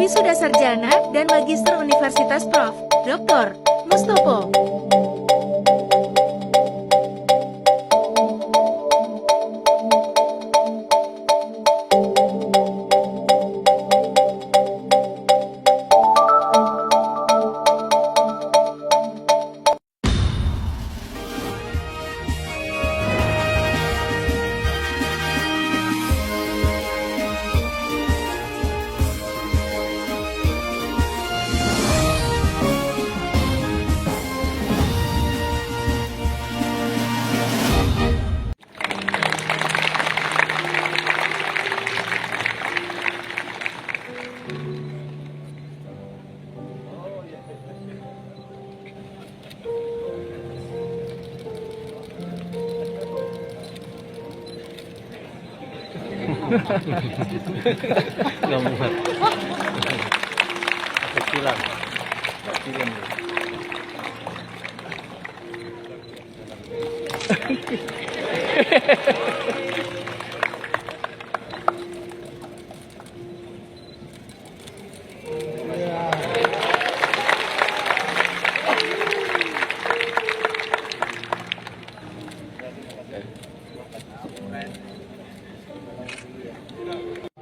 Wisuda Sarjana dan Magister Universitas Prof. Dr. Mustopo. Nggak muat. Kecilan.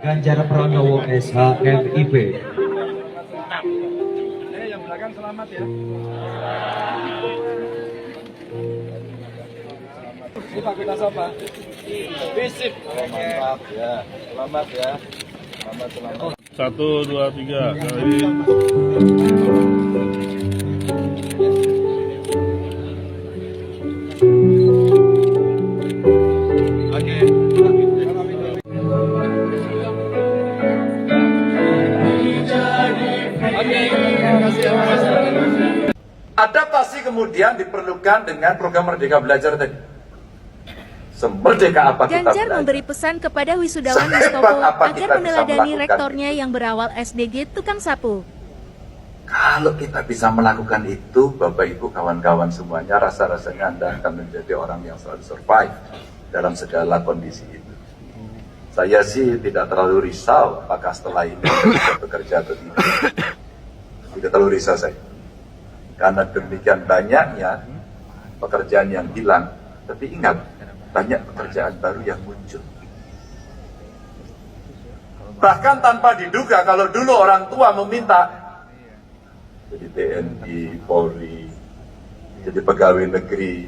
Ganjar Pranowo SHMIP. Yang belakang selamat ya. Kita sapa. Bisip. Mantap ya. Selamat ya. Selamat. 1, 2, 3 kali. Adaptasi kemudian diperlukan dengan program Merdeka Belajar tadi. Semerdeka apa kita Ganjar belajar? memberi pesan kepada wisudawan Sehebat Mustopo apa agar kita bisa meneladani melakukan rektornya yang berawal SDG tukang sapu. Kalau kita bisa melakukan itu, Bapak Ibu kawan-kawan semuanya, rasa-rasanya Anda akan menjadi orang yang selalu survive dalam segala kondisi itu. Saya sih tidak terlalu risau apakah setelah ini Anda bisa bekerja atau tidak. Tidak terlalu risau saya. Karena demikian banyaknya pekerjaan yang hilang, tapi ingat, banyak pekerjaan baru yang muncul. Bahkan tanpa diduga, kalau dulu orang tua meminta jadi TNI, Polri, jadi pegawai negeri,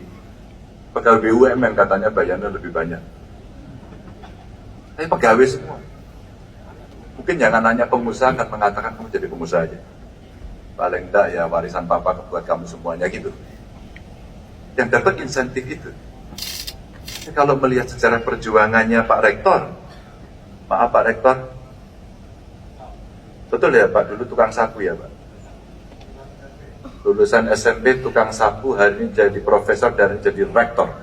pegawai BUMN katanya bayarnya lebih banyak. Tapi pegawai semua. Mungkin jangan hanya pengusaha akan mengatakan kamu jadi pengusaha aja. Paling enggak ya warisan papa buat kamu semuanya gitu. Yang dapat insentif itu. Jadi kalau melihat sejarah perjuangannya Pak Rektor, maaf Pak Rektor, betul ya Pak, dulu tukang sapu ya Pak. Lulusan SMP tukang sapu, hari ini jadi profesor dan jadi rektor.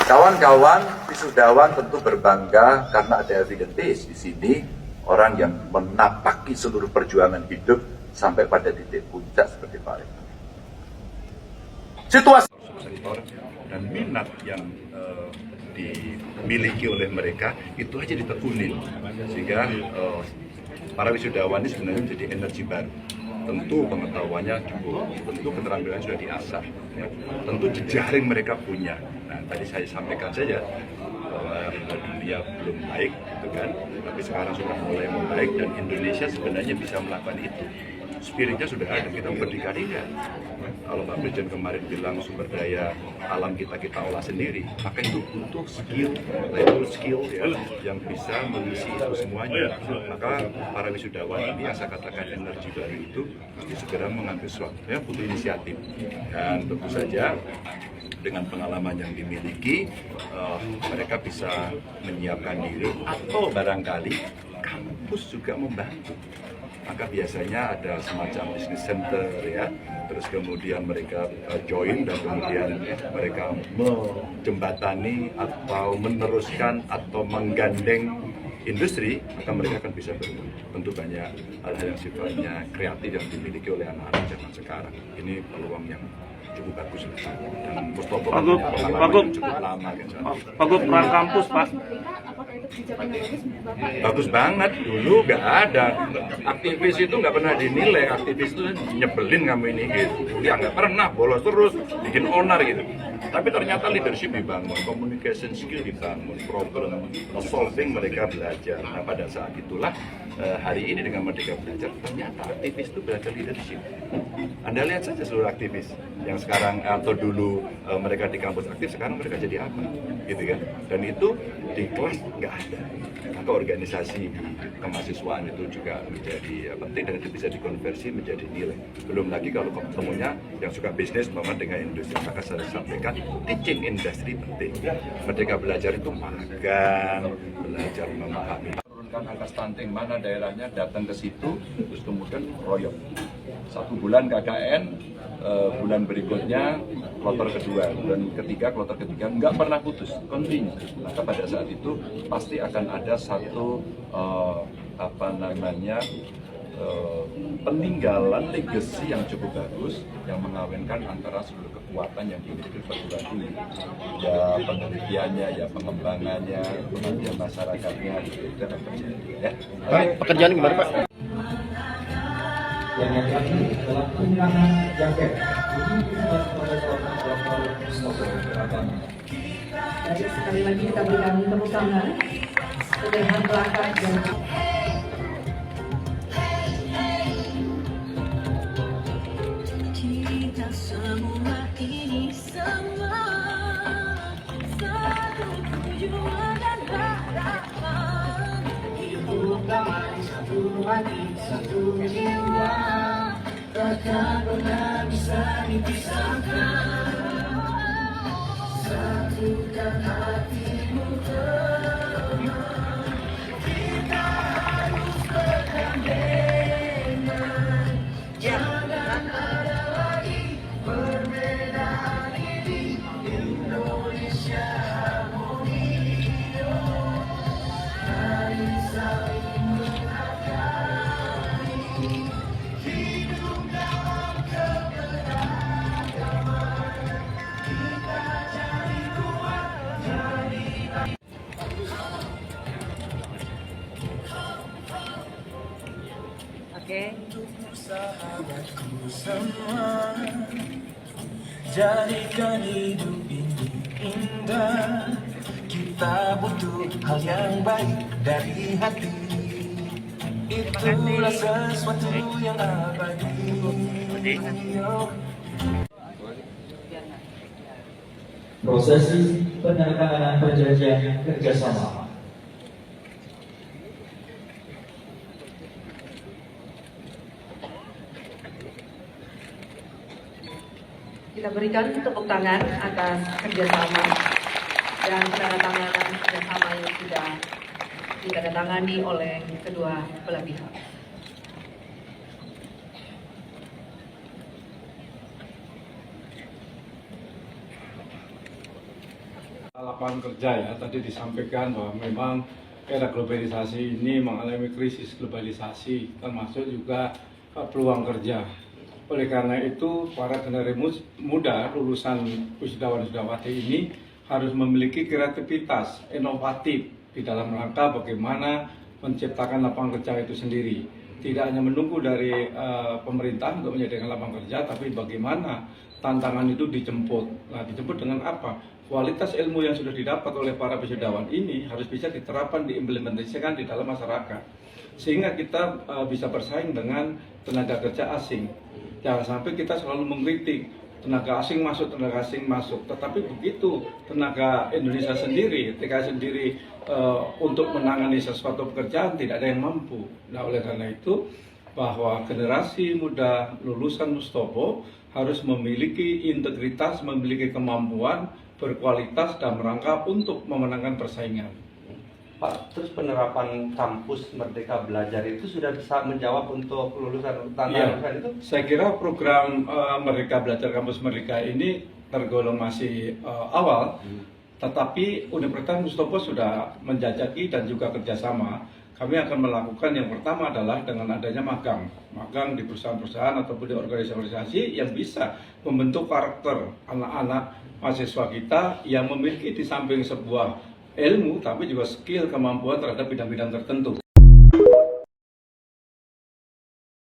Kawan-kawan wisudawan tentu berbangga karena ada evidence base di sini. Orang yang menapaki seluruh perjuangan hidup sampai pada titik puncak seperti Pak Rektor. Situasi sektor dan minat yang dimiliki oleh mereka itu aja ditekunin sehingga para wisudawan ini sebenarnya menjadi energi baru. Tentu pengetahuannya cukup, tentu keterampilan sudah diasah, ya. Tentu jejaring mereka punya. Nah, tadi saya sampaikan saja bahwa dunia belum baik, gitu kan, tapi sekarang sudah mulai membaik dan Indonesia sebenarnya bisa melakukan itu. Spiritnya sudah ada, kita berdikari kan. Kalau Pak Presiden kemarin bilang sumber daya alam kita olah sendiri, maka itu butuh skill, level skill ya, yang bisa mengisi itu semuanya. Maka para wisudawan ini yang saya katakan energi baru itu mesti segera mengambil suatu, ya, butuh inisiatif. Dan tentu saja dengan pengalaman yang dimiliki, mereka bisa menyiapkan diri atau barangkali kampus juga membantu. Maka biasanya ada semacam business center ya, terus kemudian mereka join dan kemudian mereka menjembatani atau meneruskan atau menggandeng industri, maka mereka akan bisa bertemu. Tentu banyak hal-hal yang sifatnya kreatif yang dimiliki oleh anak-anak zaman sekarang. Ini peluang yang cukup bagus dan Mustopo punya pengalaman yang cukup lama. Pak Gub, peran kampus Pak. kebijakan yang bagus, Bapak? Bagus banget, dulu nggak ada. Aktivis itu nggak pernah dinilai, aktivis itu nyebelin kamu ini gitu. Ya nggak pernah, bolos terus, bikin onar gitu. Tapi ternyata leadership dibangun, communication skill dibangun, problem solving mereka belajar. Nah pada saat itulah hari ini dengan Merdeka Belajar, ternyata aktivis itu belajar leadership. Anda lihat saja seluruh aktivis yang sekarang atau dulu mereka di kampus aktif, sekarang mereka jadi apa, gitu kan? Dan itu di kelas nggak ada. Maka organisasi kemahasiswaan itu juga menjadi penting dan itu bisa dikonversi menjadi nilai. Belum lagi kalau ketemunya yang suka bisnis memang dengan industri, maka saya sampaikan teaching industry penting. Merdeka Belajar itu magang, belajar memahami. Turunkan angka stunting, mana daerahnya datang ke situ, terus kemudian royok. 1 bulan KKN, bulan berikutnya kloter kedua, bulan ketiga kloter ketiga, nggak pernah putus, continue. Maka pada saat itu pasti akan ada satu peninggalan legacy yang cukup bagus yang mengawinkan antara seluruh kekuatan yang dimiliki perguruan tinggi, ya penelitiannya, ya pengembangannya, kemudian masyarakatnya, itu akan terjadi. Ya. Pekerjaan gimana Pak? Yang terakhir adalah penggunaan jaket. Ini dibuat oleh seorang Dr. Mustopo Agama. Jadi sekali lagi kita berikan tepuk tangan untuk pelakar dan Kita semua ini sama, satu tujuan dan harapan. Hidup damai, satu hati, satu jiwa, takkan pernah bisa dipisahkan. Satukan hatimu tenang, kita harus bergandengan. Jangan ada lagi perbedaan ini, Indonesia harmoni. Mari saling menghargai, hidup dalam keberagaman. Kita cari kuat, cari Oke. Sahabatku semua, jadikan hidup ini indah. Kita butuh hal yang baik dari hati. Itulah sesuatu yang abadi. Prosesi penandatanganan perjanjian kerjasama. Kita berikan tepuk tangan atas kerjasama dan penandatanganan kerjasama yang sudah ditandatangani oleh kedua belah pihak. Lapangan kerja ya, tadi disampaikan bahwa memang era globalisasi ini mengalami krisis globalisasi, termasuk juga peluang kerja. Oleh karena itu, para generasi muda lulusan wisudawan-wisudawati ini harus memiliki kreativitas, inovatif di dalam rangka bagaimana menciptakan lapangan kerja itu sendiri. Tidak hanya menunggu dari pemerintah untuk menyediakan lapangan kerja, tapi bagaimana tantangan itu dijemput. Nah, dijemput dengan apa? Kualitas ilmu yang sudah didapat oleh para wisudawan ini harus bisa diterapkan, diimplementasikan di dalam masyarakat. Sehingga kita bisa bersaing dengan tenaga kerja asing. Jangan sampai kita selalu mengkritik tenaga asing masuk. Tetapi begitu tenaga Indonesia sendiri, TKI sendiri untuk menangani sesuatu pekerjaan tidak ada yang mampu. Nah, oleh karena itu bahwa generasi muda lulusan Mustopo harus memiliki integritas, memiliki kemampuan, berkualitas dan rangka untuk memenangkan persaingan. Pak, terus penerapan kampus Merdeka Belajar itu sudah bisa menjawab untuk lulusan tantangan itu? Saya kira program Merdeka Belajar Kampus Merdeka ini tergolong masih awal, tetapi Universitas Mustopo sudah menjajaki dan juga kerjasama. Kami akan melakukan yang pertama adalah dengan adanya magang di perusahaan-perusahaan ataupun di organisasi-organisasi yang bisa membentuk karakter anak-anak mahasiswa kita yang memiliki di samping sebuah ilmu, tapi juga skill, kemampuan terhadap bidang-bidang tertentu.